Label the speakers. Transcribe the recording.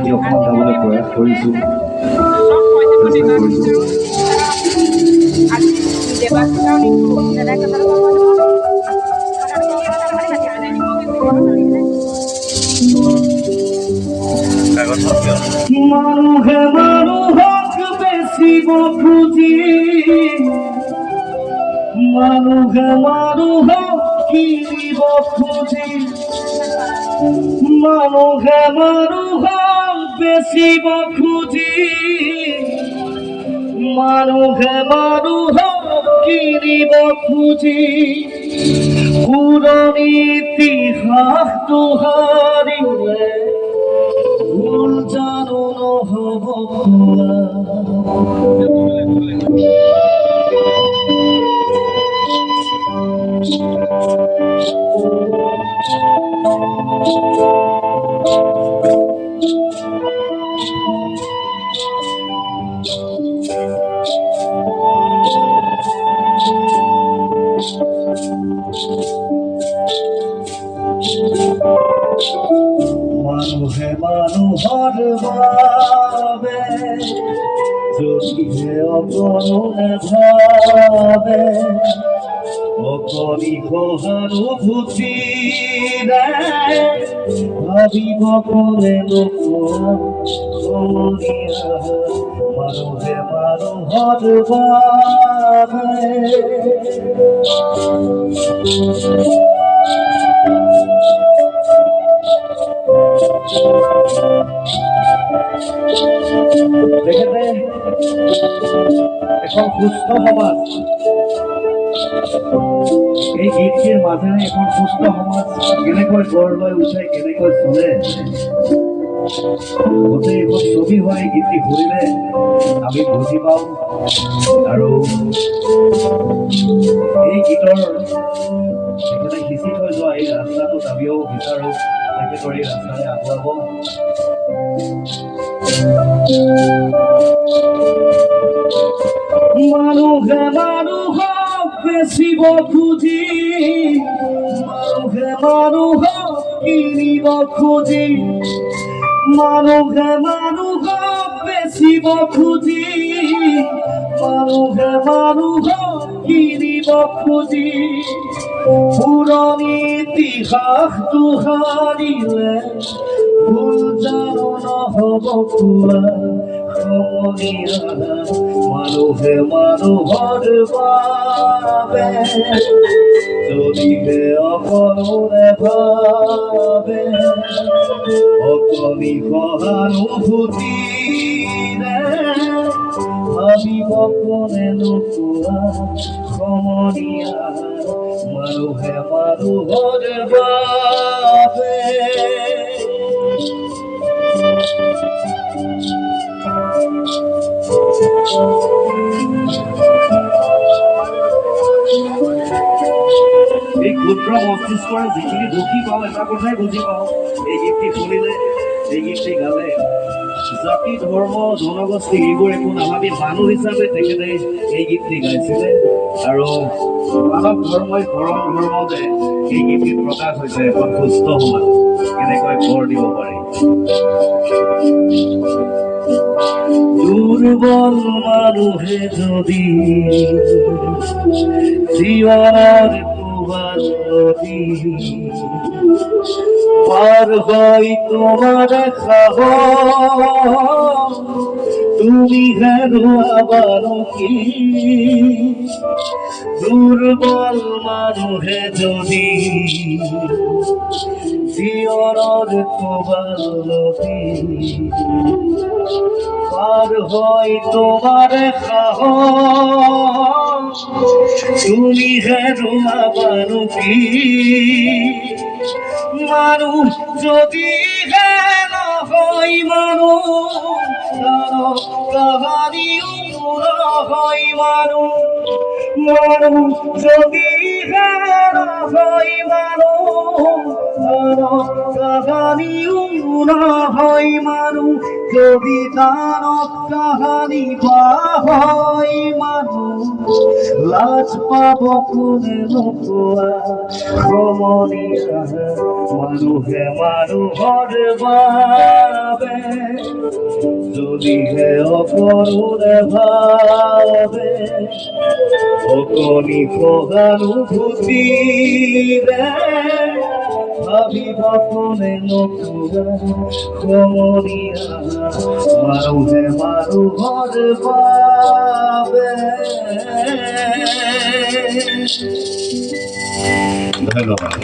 Speaker 1: গীতটি অকণমান গাবলৈ প্ৰয়াস কৰিছোঁ, চেষ্টা কৰিছোঁ। মানুহে মানুহক বেচিব খুজি, মানুহে মানুহক কিনিব খুজি, মানুহে মানুহক বেচিব খুজি, মানুহে মানুহক কিনিব খুজি, পুৰণি ইতিহাস দোহাৰিলে ভুল জানো নহ'ব কোৱা। মানুহে মানুহৰ বাবে যদিহে অকণো নেভাবে, অকণি সহানুভূতিৰে ভাবিব কোনে নোকোৱা সমনীয়া। মানুহে মানুহৰ বাবে তেখেতে এখন সুস্থ সমাজ, এই গীতটিৰ মাজেৰে এখন সুস্থ সমাজ কেনেকৈ গঢ় লৈ উঠে, কেনেকৈ চলে, গোটেই এখন ছবি হয় গীতটি শুনিলে আমি বুজি পাওঁ। আৰু এই গীতৰ তেখেতে সিঁচি থৈ যোৱা এই ৰাস্তাটোত আমিও বিচাৰোঁ তেখেতৰ এই ৰাস্তাৰে আগুৱাব। মানুহে মানুহক বেচিব খুজি, মানুহে মানুহক কিনিব খুজি, মানুহে মানুহক বেচিব খুজি, মানুহে মানুহক কিনিব খুজি, পুৰণি ইতিহাস দোহাৰিলে ভুল জানো নহ'ব কোৱা সমনীয়া। মানুহে মানুহৰ বাবে যদিহে অকণো নেভাবে, অকণি সহানুভূতিৰে ভাবিব কোনে নোকোৱা সমনীয়া। মানুহে মানুহৰ বাবে এই ক্ষুদ্ৰ মস্তিষ্কৰে যিখিনি ঢুকি পাওঁ, এটা কথাই বুজি পাওঁ, এই গীতটি শুনিলে, এই গীতটি গালে জাতি ধৰ্ম জনগোষ্ঠী এইবোৰ একো নাভাবি মানুহ হিচাপে তেখেতে এই গীতটি গাইছিলে। আৰু মানৱ ধৰ্মই পৰম ধৰ্ম যে এই গীতটিত প্ৰকাশ হৈছে এখন সুস্থ সমাজ কেনেকৈ গঢ় দিব পাৰি। দুৰ্বল মানুহে যদি জীৱনৰ নদী পার হয় তোমার সাহস, তুমি হেরুয়াবার কি? দুর্বল মানুহে যদি জীবনের তোমার নদী পার হয় তোমার সাহস, তুমি হেরুয়াবার কি? মানুষ যদি হয় মানুষ কাহারিও হয় মানুষ, মানুহ যদিহে নহয় মানুহ কাহানিও নহয় মানুহ যদি দানৱ কাহানি বা হয় মানুহ লাজ পাব কোনে নোপোৱা সমনীয়া মানুহে মানুহৰ বাবে যদিহে অকৰুণে ভাবে অকণি সহানুভূতিৰে ভাবিব কোনে নোপোৱা সমনীয়া মানুহে মানুহৰ বাবে। ধন্যবাদ।